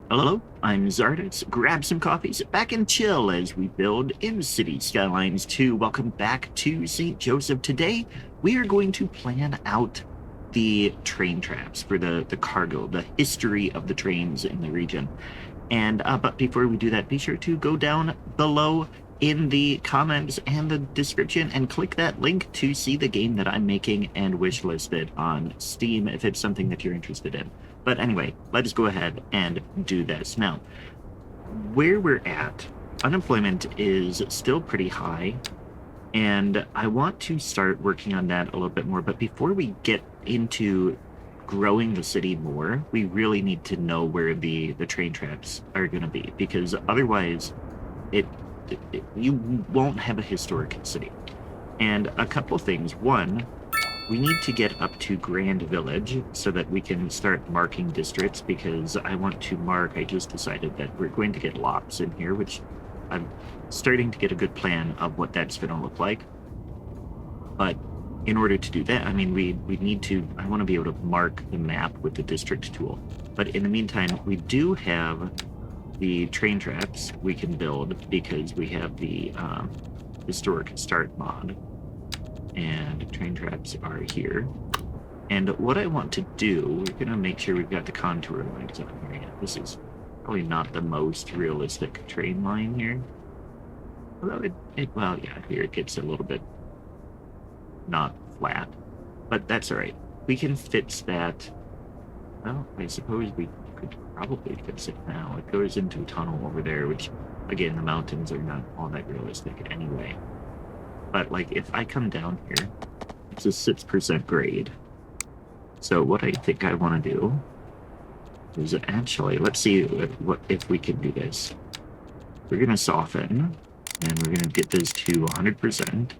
Hello, I'm Czardus. Grab some coffee, sit back and chill as we build in Cities Skylines 2. Welcome back to St. Joseph. Today, we are going to plan out the train traps for the cargo, the history of the trains in the region. But before we do that, be sure to go down below in the comments and the description and click that link to see the game that I'm making and wishlist it on Steam if it's something that you're interested in. But anyway, let's go ahead and do this. Now, where we're at, unemployment is still pretty high, and I want to start working on that a little bit more. But before we get into growing the city more, we really need to know where the train traps are going to be, because otherwise you won't have a historic city. And a couple things. One, we need to get up to Grand Village so that we can start marking districts, because I want to mark, I just decided that we're going to get lots in here, which I'm starting to get a good plan of what that's going to look like. But in order to do that, I mean, we need to, I want to be able to mark the map with the district tool. But in the meantime, we do have the train traps we can build, because we have the historic start mod, and train traps are here. And what I want to do, we're going to make sure we've got the contour lines on here. Yeah, this is probably not the most realistic train line here. Although well, yeah, here it gets a little bit not flat, but that's all right. We can fix that. Well, I suppose we could probably fix it now. It goes into a tunnel over there, which, again, the mountains are not all that realistic anyway. But, like, if I come down here, it's a 6% grade. So what I think I want to do is actually, let's see what if we can do this. We're going to soften, and we're going to get this to 100%.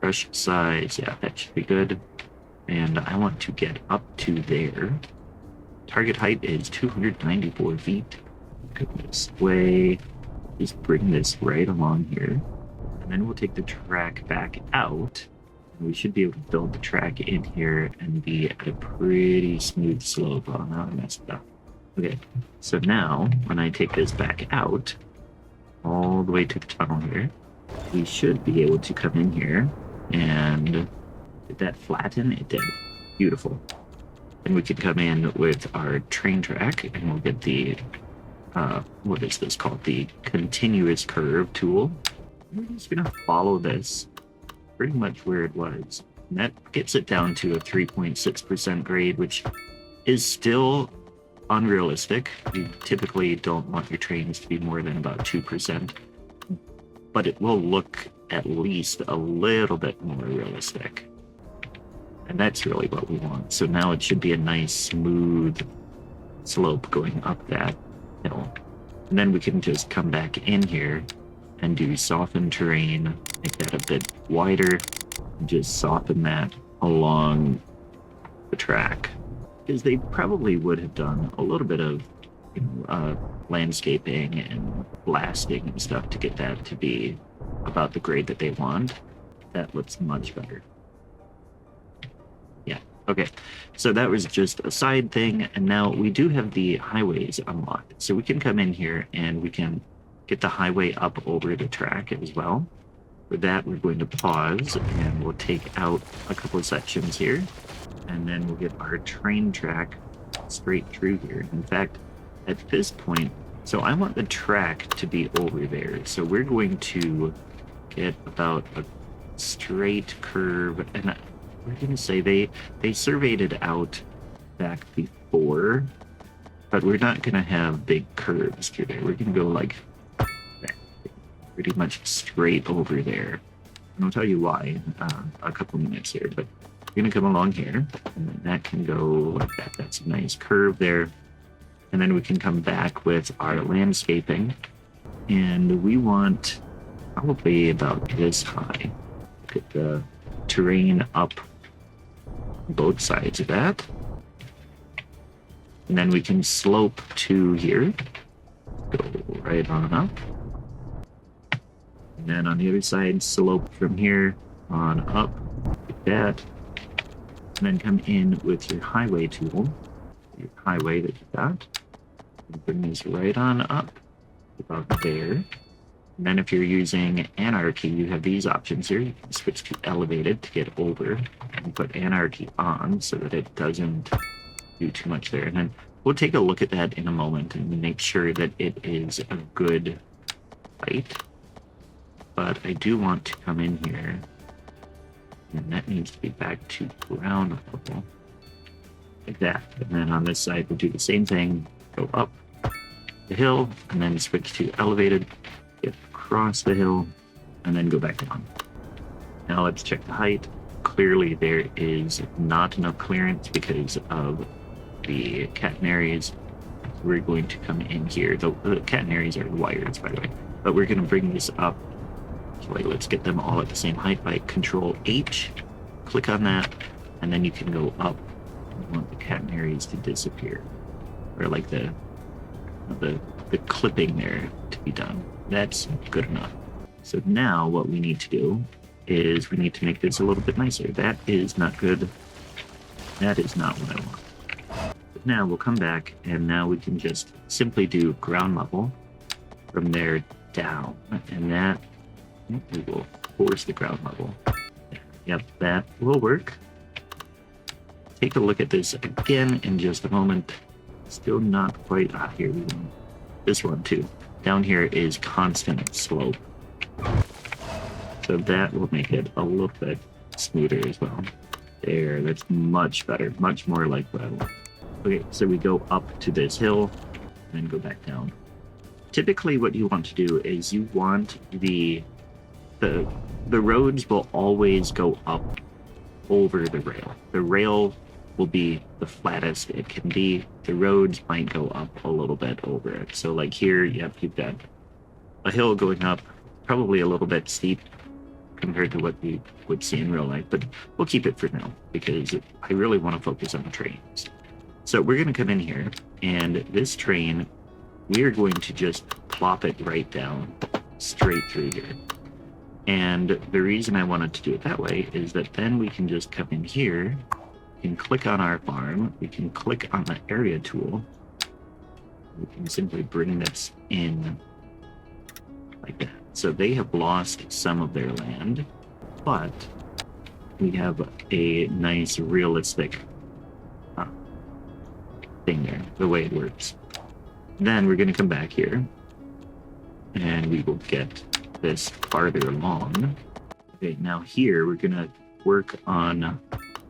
Brush size, yeah, that should be good. And I want to get up to there. Target height is 294 feet. Go this way. Just bring this right along here. And then we'll take the track back out. We should be able to build the track in here and be at a pretty smooth slope. Oh, now I messed it up. Okay, so now when I take this back out, all the way to the tunnel here, we should be able to come in here and did that flatten? It did. Beautiful. And we could come in with our train track, and we'll get the, what is this called? The continuous curve tool. We're just going to follow this pretty much where it was. And that gets it down to a 3.6% grade, which is still unrealistic. You typically don't want your trains to be more than about 2%, but it will look at least a little bit more realistic. And that's really what we want. So now it should be a nice smooth slope going up that hill. And then we can just come back in here and do soften terrain, make that a bit wider, and just soften that along the track. Because they probably would have done a little bit of landscaping and blasting and stuff to get that to be about the grade that they want. That looks much better. Yeah, okay. So that was just a side thing, and now we do have the highways unlocked. So we can come in here and we can get the highway up over the track as well. For that, we're going to pause, and we'll take out a couple of sections here, and then we'll get our train track straight through here. In fact, at this point, so I want the track to be over there. So we're going to get about a straight curve, and we're going to say they surveyed it out back before, but we're not going to have big curves through there. We're going to go like pretty much straight over there. And I'll tell you why in a couple minutes here, but we're going to come along here, and then that can go like that. That's a nice curve there. And then we can come back with our landscaping, and we want probably about this high. Get the terrain up both sides of that. And then we can slope to here. Go right on up. And then on the other side, slope from here on up, like that. And then come in with your highway tool, your highway that you got. Bring this right on up, about there. And then if you're using Anarchy, you have these options here. You can switch to Elevated to get over and put Anarchy on so that it doesn't do too much there. And then we'll take a look at that in a moment and make sure that it is a good height. But I do want to come in here, and that needs to be back to ground level, like that. And then on this side, we'll do the same thing, go up the hill, and then switch to Elevated, get across the hill, and then go back down. Now let's check the height. Clearly there is not enough clearance because of the catenaries. We're going to come in here. The catenaries are wires, by the way, but we're going to bring this up. So let's get them all at the same height by Control H. Click on that, and then you can go up. You want the catenaries to disappear, or like the clipping there to be done. That's good enough. So now what we need to do is we need to make this a little bit nicer. That is not good. That is not what I want. But now we'll come back, and now we can just simply do ground level from there down, and that we will force the ground level. Yep, that will work. Take a look at this again in just a moment. Still not quite. Here we go. This one too. Down here is constant slope. So that will make it a little bit smoother as well. There, that's much better. Much more like what I want. Okay, so we go up to this hill and then go back down. Typically what you want to do is you want the roads will always go up over the rail. The rail will be the flattest it can be. The roads might go up a little bit over it. So like here, yep, you've got a hill going up, probably a little bit steep compared to what you would see in real life, but we'll keep it for now because I really want to focus on the trains. So we're going to come in here, and this train, we are going to just plop it right down straight through here. And the reason I wanted to do it that way is that then we can just come in here, we can click on our farm, we can click on the area tool, we can simply bring this in like that. So they have lost some of their land, but we have a nice realistic thing there, the way it works. Then we're going to come back here, and we will get this farther along. Okay, now here we're gonna work on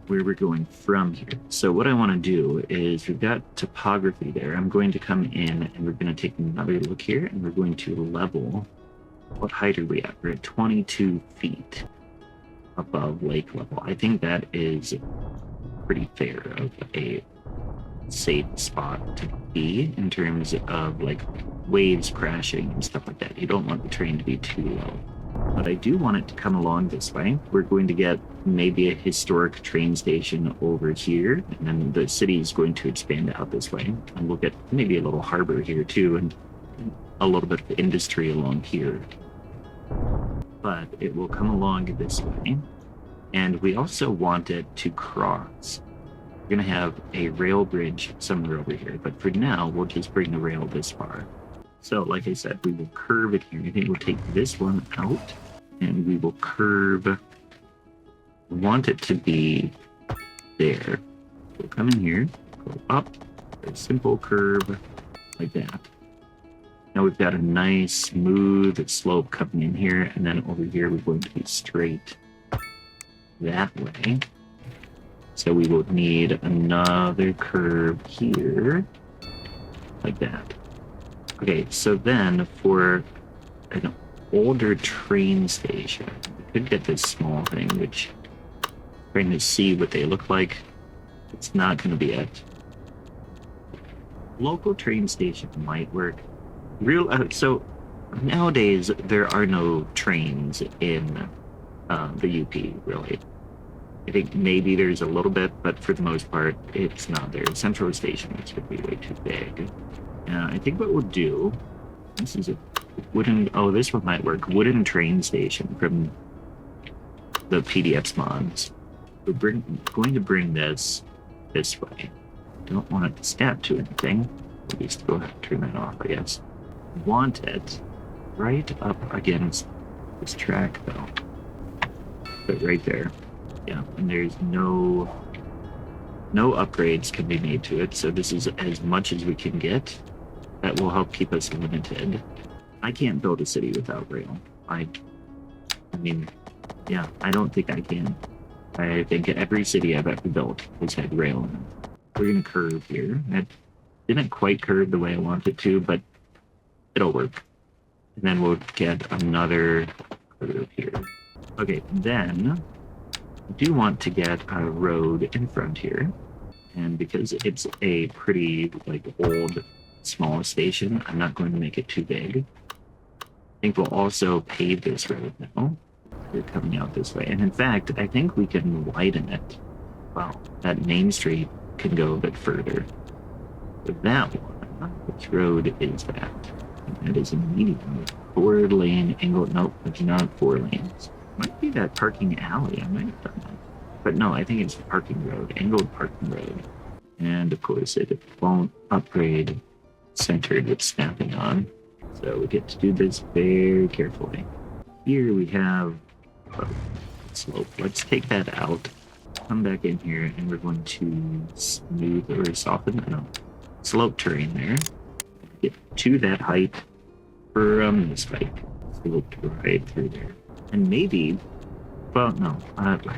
where we're going from here. So what I want to do is we've got topography there. I'm going to come in and we're going to take another look here, and we're going to level. What height are we at? We're at 22 feet above lake level. I think that is pretty fair of a safe spot to be in terms of like waves crashing and stuff like that. You don't want the train to be too low. But I do want it to come along this way. We're going to get maybe a historic train station over here, and then the city is going to expand out this way. And we'll get maybe a little harbor here too, and a little bit of industry along here. But it will come along this way. And we also want it to cross. We're going to have a rail bridge somewhere over here, but for now, we'll just bring the rail this far. So, like I said, we will curve it here. I think we'll take this one out, and we will curve. We want it to be there. We'll come in here, go up, a simple curve like that. Now we've got a nice, smooth slope coming in here, and then over here we're going to be straight that way. So we will need another curve here, like that. Okay, so then for an older train station, we could get this small thing, which trying to see what they look like. It's not going to be it. Local train station might work. So nowadays there are no trains in the UP, really. I think maybe there's a little bit, but for the most part, it's not there. Central Station is going to be way too big. I think what we'll do, this is a wooden, this one might work, wooden train station from the PDF's mods. We're going to bring this way. Don't want it to snap to anything. At least go ahead and turn that off, I guess. Want it right up against this track, though. But right there. Yeah, and there's no upgrades can be made to it, so this is as much as we can get. That will help keep us limited. I can't build a city without rail. I mean, yeah, I don't think I can. I think every city I've ever built has had rail in it. We're gonna curve here. It didn't quite curve the way I want it to, but it'll work. And then we'll get another curve here. Okay, then I do want to get a road in front here. And because it's a pretty, like, old, small station, I'm not going to make it too big. I think we'll also pave this road now. We're coming out this way. And in fact, I think we can widen it. Wow, that main street can go a bit further. With that one, which road is that? That is a medium. 4-lane angle. Nope, it's not 4 lanes. Might be that parking alley. I might have done that. But no, I think it's parking road, angled parking road. And of course, it won't upgrade centered with snapping on. So we get to do this very carefully. Here we have slope. Let's take that out. Come back in here, and we're going to smooth or soften. No, slope terrain there. Get to that height from this height. Slope right through there. And maybe, well, no,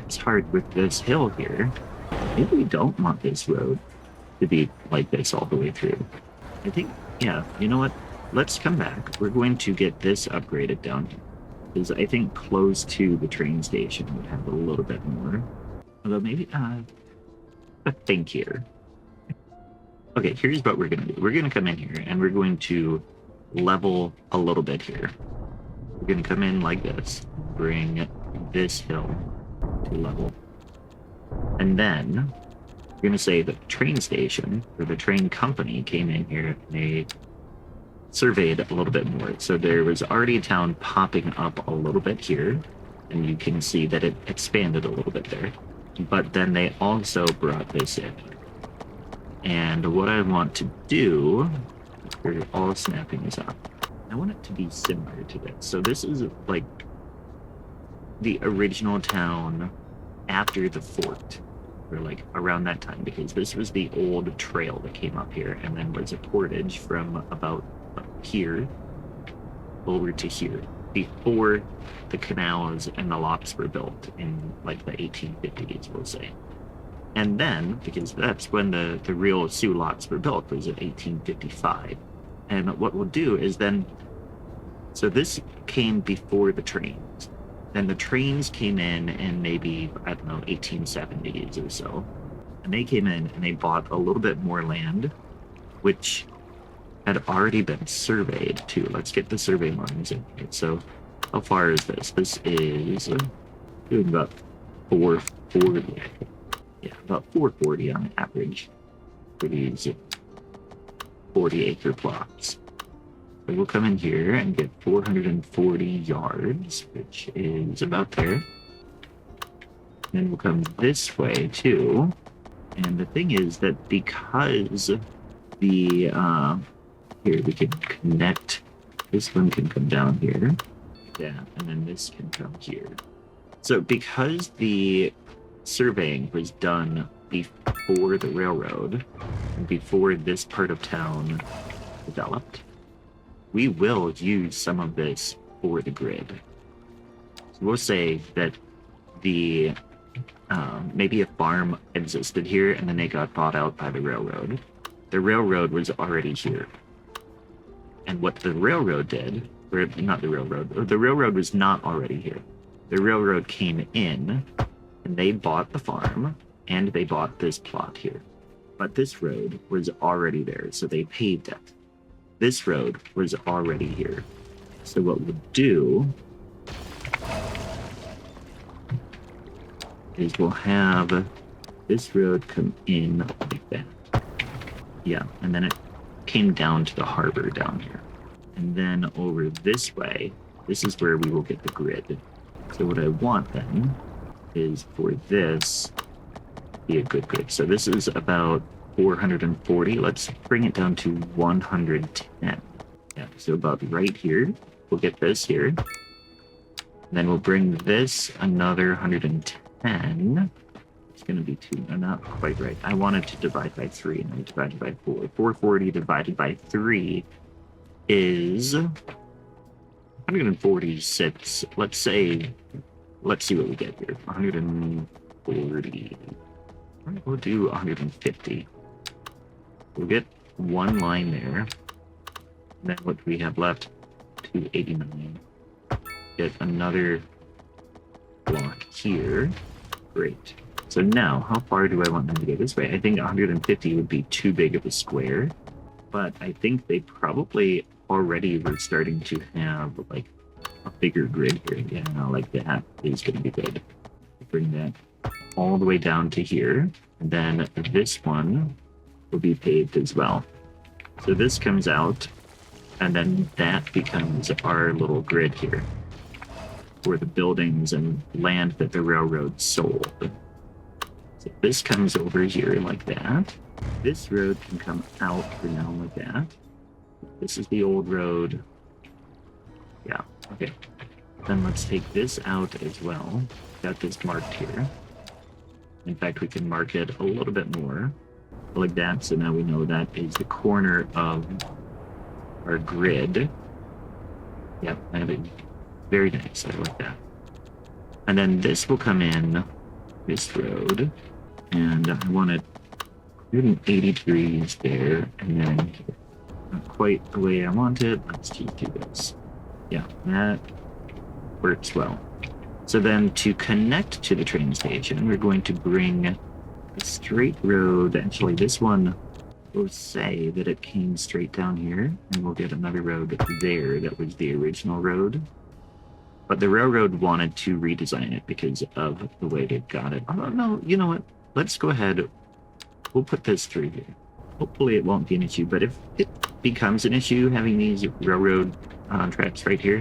it's hard with this hill here. Maybe we don't want this road to be like this all the way through. I think, yeah, you know what? Let's come back. We're going to get this upgraded down here. Because I think close to the train station would have a little bit more. Although maybe, a think here. Okay, here's what we're going to do. We're going to come in here and we're going to level a little bit here. We're going to come in like this, bring this hill to level. And then we're going to say the train station or the train company came in here and they surveyed a little bit more. So there was already a town popping up a little bit here, and you can see that it expanded a little bit there. But then they also brought this in. And what I want to do, we're all snapping this up. I want it to be similar to this. So this is like the original town after the fort, or like around that time, because this was the old trail that came up here and then was a portage from about here over to here before the canals and the locks were built in like the 1850s, we'll say. And then, because that's when the real Sioux locks were built, was in 1855. And what we'll do is then, so this came before the trains. Then the trains came in maybe, I don't know, 1870s or so. And they came in and they bought a little bit more land, which had already been surveyed too. Let's get the survey lines in here. So how far is this? This is doing about 440. Yeah, about 440 on average for these 40-acre plots. So we'll come in here and get 440 yards, which is about there. Then we'll come this way too. And the thing is that because the here we can connect, this one can come down here, yeah, and then this can come here. So because the surveying was done before the railroad and before this part of town developed, we will use some of this for the grid. So we'll say that the maybe a farm existed here and then they got bought out by the railroad. The railroad was already here. And what the railroad did, or not the railroad was not already here. The railroad came in and they bought the farm and they bought this plot here. But this road was already there, so they paved it. This road was already here. So what we'll do is we'll have this road come in like that. Yeah, and then it came down to the harbor down here. And then over this way, this is where we will get the grid. So what I want then is for this to be a good grid. So this is about 440. Let's bring it down to 110. Yeah, so about right here. We'll get this here. Then we'll bring this another 110. It's going to be 2. No, not quite right. I wanted to divide by 3, and I divided by 4. 440 divided by 3 is 146. Let's see what we get here. 140. We'll do 150. We'll get one line there. Then what do we have left? 289. Get another block here. Great. So now, how far do I want them to go this way? I think 150 would be too big of a square, but I think they probably already were starting to have like a bigger grid here. Yeah, like that is going to be good. Bring that all the way down to here, and then this one will be paved as well. So this comes out, and then that becomes our little grid here for the buildings and land that the railroad sold. So this comes over here like that. This road can come out for now like that. This is the old road. Yeah, okay. Then let's take this out as well. Got this marked here. In fact, we can mark it a little bit more like that. So now we know that is the corner of our grid. Yep, very nice. I like that. And then this will come in this road, and I want it 180 degrees there, and then not quite the way I want it. Let's just do this. Yeah, that works well. So then to connect to the train station, we're going to bring a straight road. Actually, this one will say that it came straight down here, and we'll get another road there that was the original road. But the railroad wanted to redesign it because of the way they got it. Oh, no, you know what? Let's go ahead. We'll put this through here. Hopefully it won't be an issue, but if it becomes an issue having these railroad tracks right here,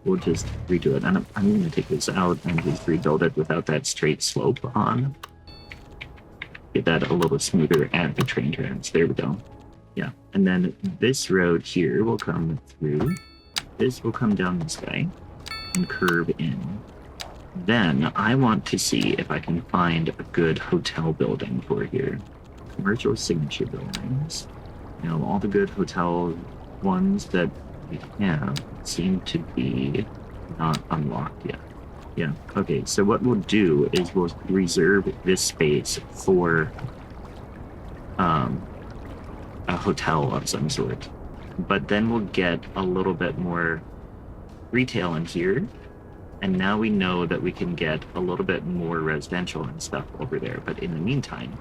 we'll just redo it. And I'm going to take this out and just rebuild it without that straight slope on. Get that a little smoother at the train tracks. There we go. Yeah, and then this road here will come through. This will come down this way and curve in. Then I want to see if I can find a good hotel building for here. Commercial signature buildings. You know, all the good hotel ones that we have seem to be not unlocked yet. Yeah, okay, so what we'll do is we'll reserve this space for a hotel of some sort. But then we'll get a little bit more retail in here, and now we know that we can get a little bit more residential and stuff over there. But in the meantime,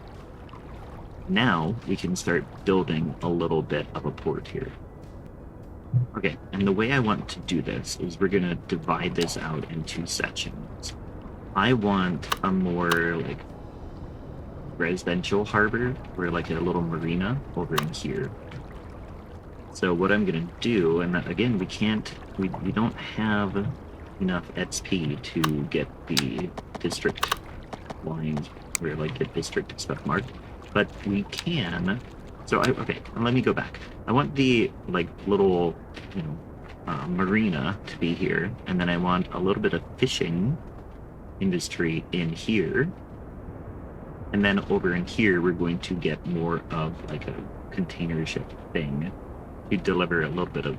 now we can start building a little bit of a port here. Okay, and the way I want to do this is we're gonna divide this out in 2 sections. I want a more like residential harbor, or like a little marina over in here. So what I'm gonna do, and again, we don't have enough XP to get the district lines, or like get district stuff marked, but we can. So okay, let me go back. I want the like little, you know, marina to be here, and then I want a little bit of fishing industry in here, and then over in here we're going to get more of like a container ship thing to deliver a little bit of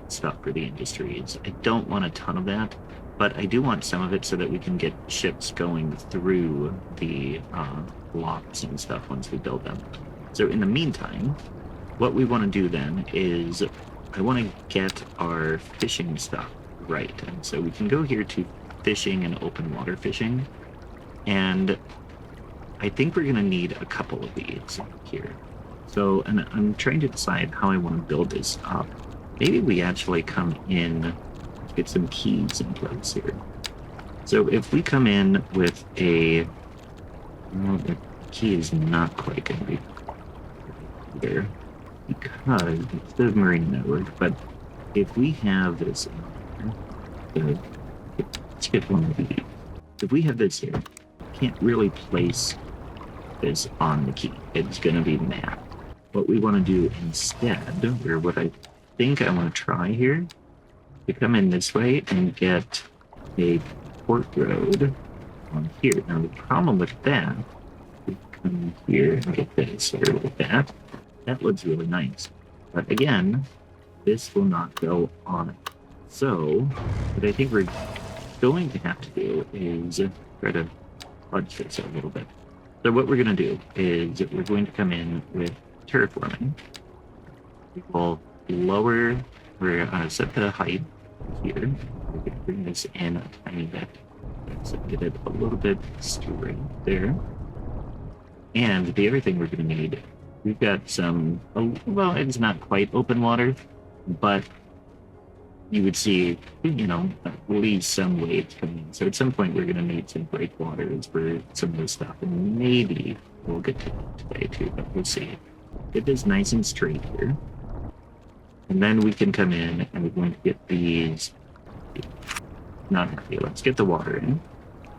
stuff for the industries. I don't want a ton of that, but I do want some of it so that we can get ships going through the locks and stuff once we build them. So in the meantime, what we want to do then is I want to get our fishing stuff right. And so we can go here to fishing and open water fishing. And I think we're going to need a couple of these here. So, and I'm trying to decide how I want to build this up. Maybe we actually come in, get some keys in place here. So if we come in with a, well, the key is not quite going to be there because it's the marine network, but if we have this, let's get one of these. If we have this here, can't really place this on the key. It's going to be mad. What we want to do instead, or what I think I want to try here, to come in this way and get a port road on here. Now the problem with that, we come here and get this or like that. That looks really nice. But again, this will not go on it. So what I think we're going to have to do is try to fudge this a little bit. So what we're going to do is we're going to come in with terraforming. We will lower, or set the height here. We're going to bring this in a tiny bit. So get it a little bit straight there. And the other thing we're going to need, we've got some, well, it's not quite open water, but you would see, you know, at least some waves coming in. So at some point we're going to need some breakwaters for some of this stuff. And maybe we'll get to that today too, but we'll see. Get this nice and straight here. And then we can come in and we're going to get these, not happy, let's get the water in.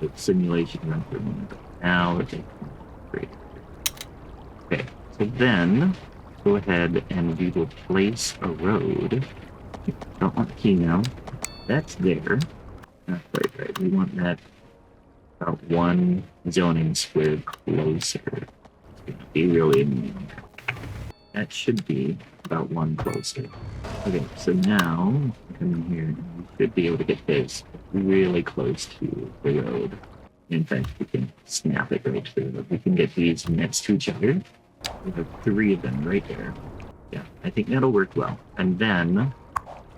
The simulation run for a moment. Now we're taking great. Okay, so then go ahead and we will place a road. Don't want the key now. That's there. Not quite right. We want that about one zoning square closer. It's going to be really annoying. That should be about one closer. Okay, so now come in here and we should be able to get this really close to the road. In fact, we can snap it right through. We can get these next to each other. We have 3 of them right there. Yeah, I think that'll work well. And then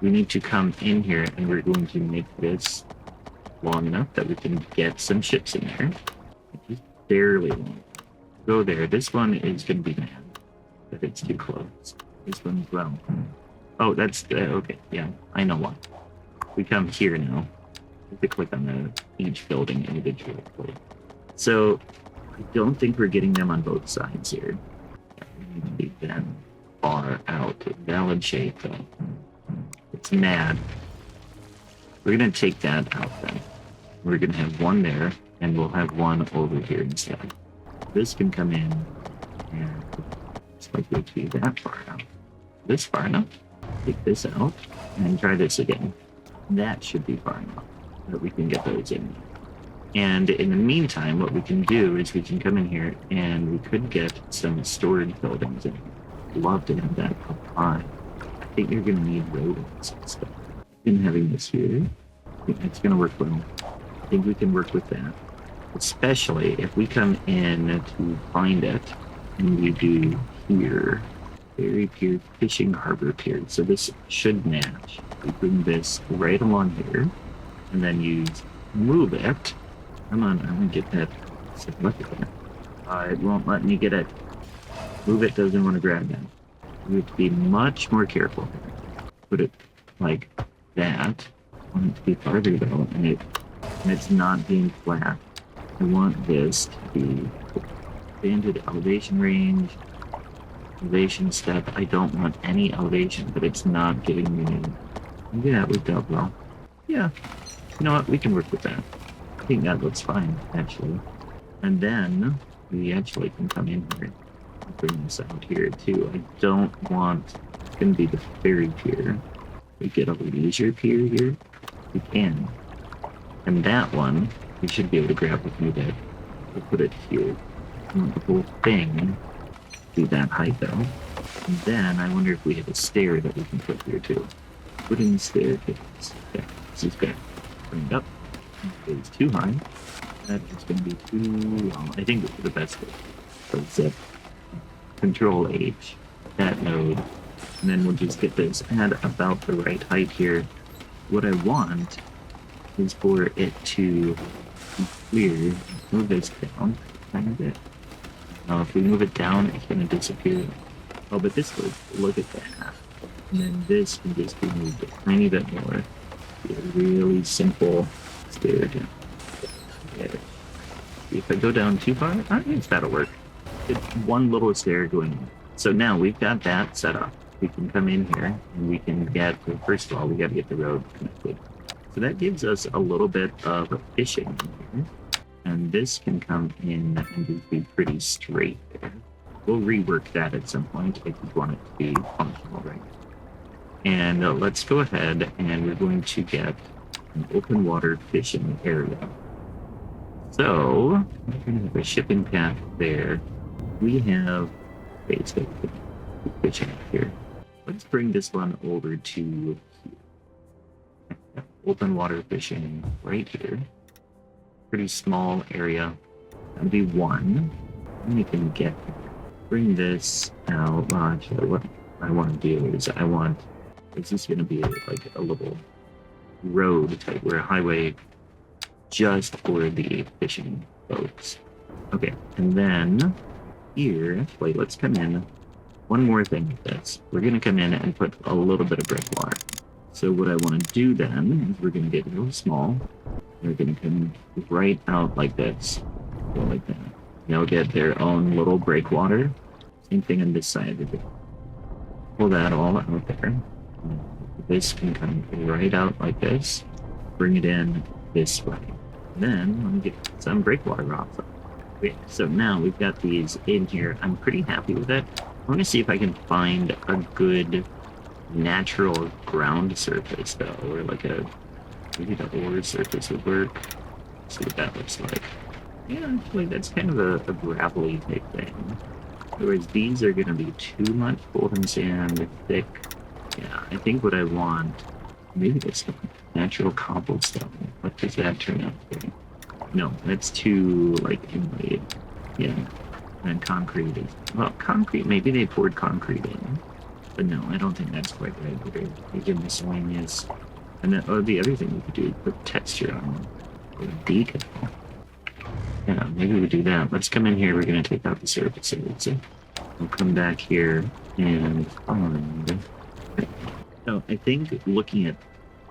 we need to come in here and we're going to make this long enough that we can get some ships in there. Just barely long. Go there. This one is going to be mad if it's too close. This one as well. Oh, that's okay. Yeah, I know why. We come here now. We have to click on each building individually. So I don't think we're getting them on both sides here. We need to leave them far out. Valid shape though. It's mad. We're going to take that out then. We're going to have one there, and we'll have one over here instead. This can come in, and it's likely to be that far out. This far enough. Take this out, and try this again. That should be far enough that we can get those in. And in the meantime, what we can do is we can come in here, and we could get some storage buildings in. Love to have that up high. I think you're going to need rodents and stuff. And having this here, I think that's going to work well. I think we can work with that. Especially if we come in to find it, and we do here, Ferry Pier, Fishing Harbor Pier. So this should match. We bring this right along here, and then you move it. Come on, I'm going to get that. So look at that. It won't let me get it. Move it doesn't want to grab that. We have to be much more careful. Put it like that. I want it to be farther though, and it's not being flat. I want this to be expanded elevation range, elevation step. I don't want any elevation, but it's not giving me. Maybe that worked out well. Yeah, you know what? We can work with that. I think that looks fine actually. And then we actually can come in here. Bring this out here too. I don't want it's gonna be the ferry pier. We get a leisure pier here. We can. And that one we should be able to grab with me there. We'll put it here. I want the whole thing to be that height though. And then I wonder if we have a stair that we can put here too. Put in the staircase. Yeah, this is good. Bring it up. It's too high. That is gonna be too long. I think the best way. So zip. Control H, that node, and then we'll just get this at about the right height here. What I want is for it to be clear. Move this down a tiny bit. Now if we move it down, it's going to disappear. Oh, but this goes, look at that. And then this can just be moved a tiny bit more. Be a really simple stair down. There. If I go down too far, I think that'll work. One little stair going in. So now we've got that set up. We can come in here and we can get, well, first of all, we got to get the road connected. So that gives us a little bit of fishing in here. And this can come in and just be pretty straight there. We'll rework that at some point if you want it to be functional right now. And let's go ahead and we're going to get an open water fishing area. So, we're going to have a shipping path there. We have basic fishing here. Let's bring this one over to here. Open water fishing right here. Pretty small area. That'll be one. And we can get bring this out. Well, actually, what I want to do is this is going to be like a little road type, or a highway just for the fishing boats. Okay, and then here, wait, let's come in. One more thing with this. We're going to come in and put a little bit of breakwater. So what I want to do then is we're going to get real small. We're going to come right out like this. Go like that. They'll get their own little breakwater. Same thing on this side of it. Pull that all out there. This can come right out like this. Bring it in this way. Then let me get some breakwater rocks. Okay, so now we've got these in here. I'm pretty happy with it. I want to see if I can find a good natural ground surface though, or like maybe the ore surface would work. Let's see what that looks like. Yeah, actually that's kind of a gravelly type thing. Whereas these are going to be too much golden sand, thick. Yeah, I think what I want, maybe this one, natural cobblestone. What does that turn out to be? No, that's too, like, inlaid. Yeah, and concrete is, well, concrete, maybe they poured concrete in. But no, I don't think that's quite right either. You get miscellaneous. And then, oh, the other thing we could do is put texture on or decal. Yeah, maybe we do that. Let's come in here. We're going to take out the surface area. So we'll come back here and find. So I think looking at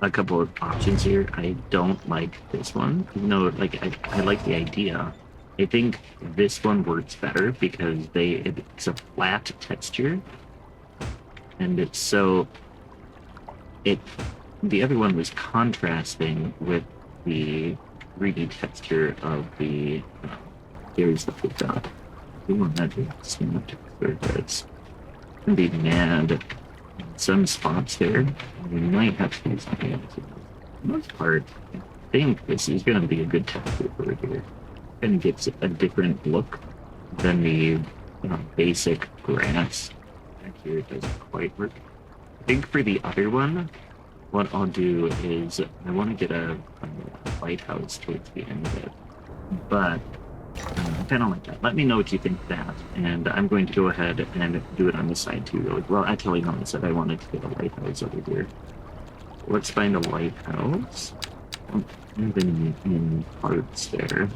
a couple of options here, I don't like this one. Even though, like, I like the idea. I think this one works better because it's a flat texture. And it's so the other one was contrasting with the 3D texture of the here's the flip dot. We want that to snap it's gonna be mad in some spots there. We might have to do something else. For the most part, I think this is gonna be a good texture for here. And gives a different look than the basic grass. Back here it doesn't quite work. I think for the other one, what I'll do is I want to get a lighthouse towards the end of it, but I kind of like that. Let me know what you think of that, and I'm going to go ahead and do it on this side too. Really. Well, actually, no, I said I wanted to get a lighthouse over here. Let's find a lighthouse. Even in parts there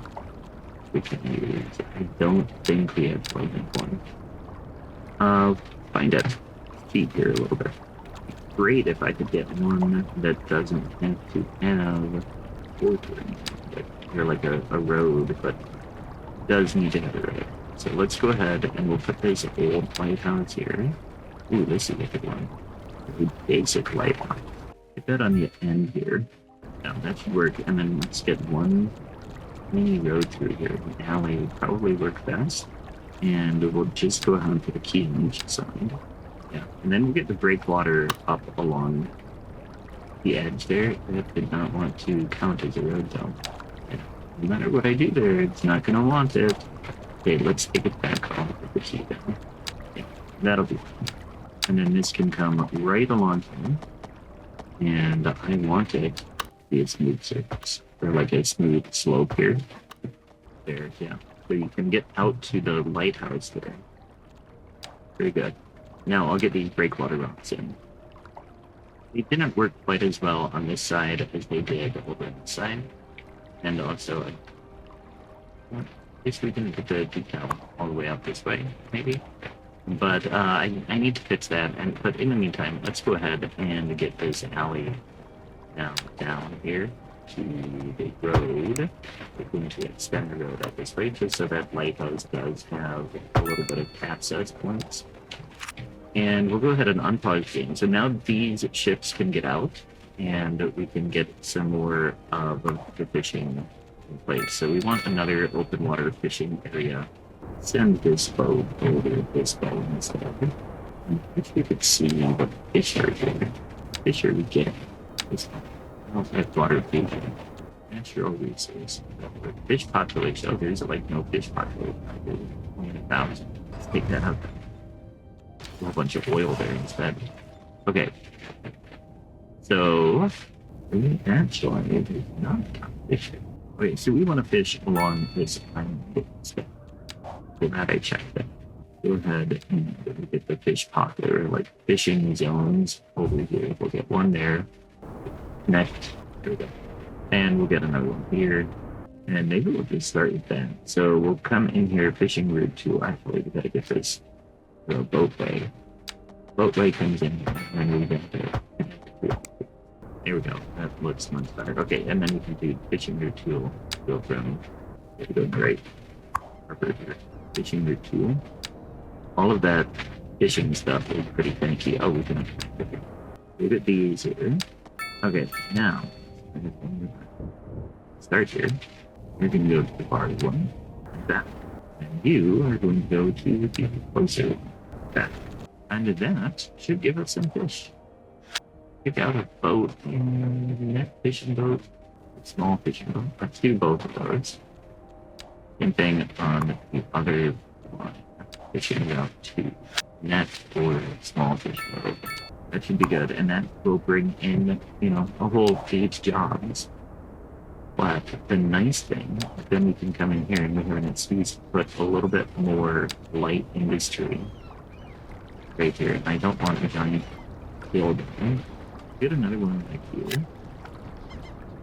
we can use. I don't think we have lightning one. Find it. Cheat here a little bit. Great if I could get one that doesn't have to have water or like a road, but does need to have a road. So let's go ahead and we'll put this old lighthouse here. Ooh, this is a good one. A basic lighthouse. Get that on the end here. Now that should work. And then let's get one mini road through here. The alley would probably work best. And we'll just go ahead and put a key on each side. Yeah, and then we'll get the breakwater up along the edge there. That did not want to count as a road though. Yeah. No matter what I do there, it's not going to want it. Okay, let's take it back off of the key down. Yeah, that'll be fine. And then this can come right along here. And I want it to be a smooth surface. Or like a smooth slope here. There, yeah. So you can get out to the lighthouse there. Very good. Now I'll get these breakwater rocks in. They didn't work quite as well on this side as they did over on this side. And also, I guess we didn't get the decal all the way out this way, maybe. But I need to fix that. But in the meantime, let's go ahead and get this alley now down here to the road. We're going to extend the road up this way just so that lighthouse does have a little bit of access points. And we'll go ahead and unpause the game. So now these ships can get out, and we can get some more of the fishing in place. So we want another open water fishing area. Send this boat over this boat instead. If you could see the fish are here. Fish are we get this water feeding. Natural resource. Fish population. Oh, there's like no fish population. Only 1,000. Let's take that out. A whole bunch of oil there instead. Okay. So we actually not fishing. Okay, so we want to fish along this island. So that I checked that. Go ahead and get the fish popular, like fishing zones over here. We'll get one there. Next. There we go. And we'll get another one here. And maybe we'll just start with that. So we'll come in here, fishing route 2. Actually, we gotta get this boatway. Boatway comes in here, and we get there. There we go. That looks much better. Okay, and then we can do fishing route 2. Go from right. Harbor here. Fishing route 2. All of that fishing stuff is pretty finicky. Oh, we can look at these here. Okay, now start here. We're going to go to the bar one, like that. And you are going to go to the closer, like that. And that should give us some fish. Pick out a boat, net fishing boat, small fishing boat. Let's do both of those. Same thing on the other one. Fishing route 2. Net or small fishing boat. That should be good. And that will bring in, a whole feed jobs. But the nice thing, then we can come in here and we have an excuse to put a little bit more light industry right here. I don't want a giant building. Get another one like here.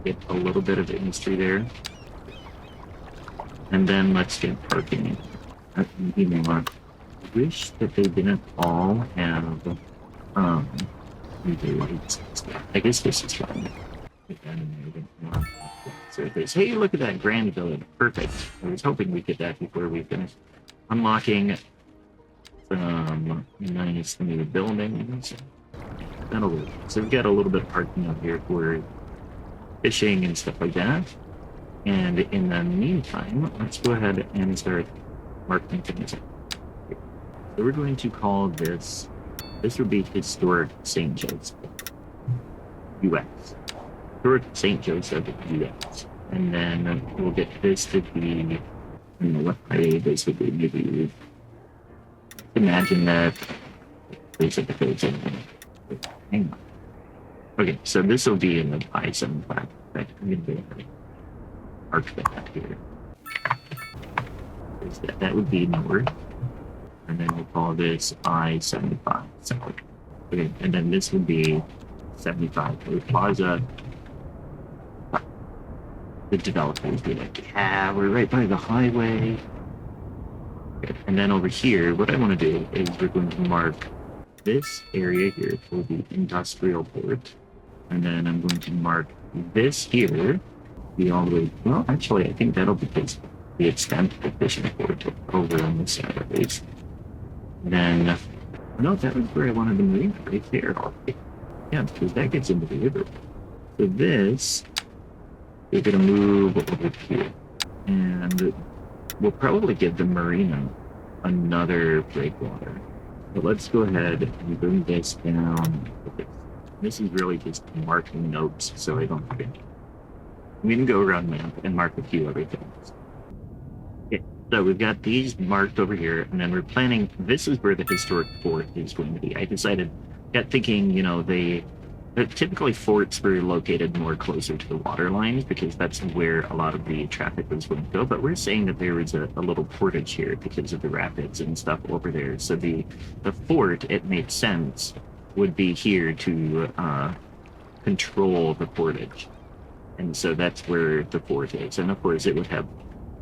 Get a little bit of industry there. And then let's get parking. I wish that they didn't all have lights. I guess this is fine. So there's, hey, look at that grand village. Perfect. I was hoping we'd get that before we finish unlocking some nice new buildings. That'll work. So we've got a little bit of parking up here for fishing and stuff like that. And in the meantime, let's go ahead and start marking things. So we're going to call this would be Historic St. Joseph, U.S. Historic St. Joseph, U.S. And then we'll get this to be, what I basically maybe imagine that basically hang on. Okay, so this will be in the I-75. I'm going to go mark that here. That would be north. And then we'll call this I-75 south. Okay, and then this would be 75 for the plaza. The developers would be like, yeah, we're right by the highway. Okay, and then over here, what I want to do is we're going to mark this area here for the industrial port. And then I'm going to mark this here, be all the way, well, actually, I think that'll be the extent of the fishing port over on this side at least. And then, no, that was where I wanted the marina, right there. Yeah, because that gets into the river. So this, we're going to move over here. And we'll probably give the marina another breakwater. But let's go ahead and bring this down. This is really just marking notes, so I don't forget. We can go around map and mark a few other things. Okay, so we've got these marked over here, and then we're planning, this is where the historic fort is going to be. I decided, thinking, typically forts were located more closer to the water lines because that's where a lot of the traffic was going to go. But we're saying that there was a little portage here because of the rapids and stuff over there. So the fort, it made sense, would be here to control the portage. And so that's where the fort is. And of course, it would have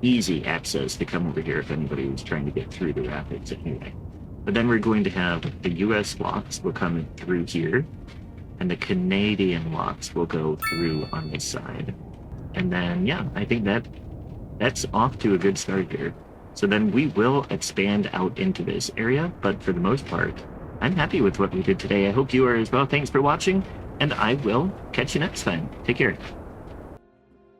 easy access to come over here if anybody was trying to get through the rapids anyway. But then we're going to have the U.S. locks will come through here. And the Canadian locks will go through on this side. And then, yeah, I think that's off to a good start here. So then we will expand out into this area, but for the most part, I'm happy with what we did today. I hope you are as well. Thanks for watching, and I will catch you next time. Take care.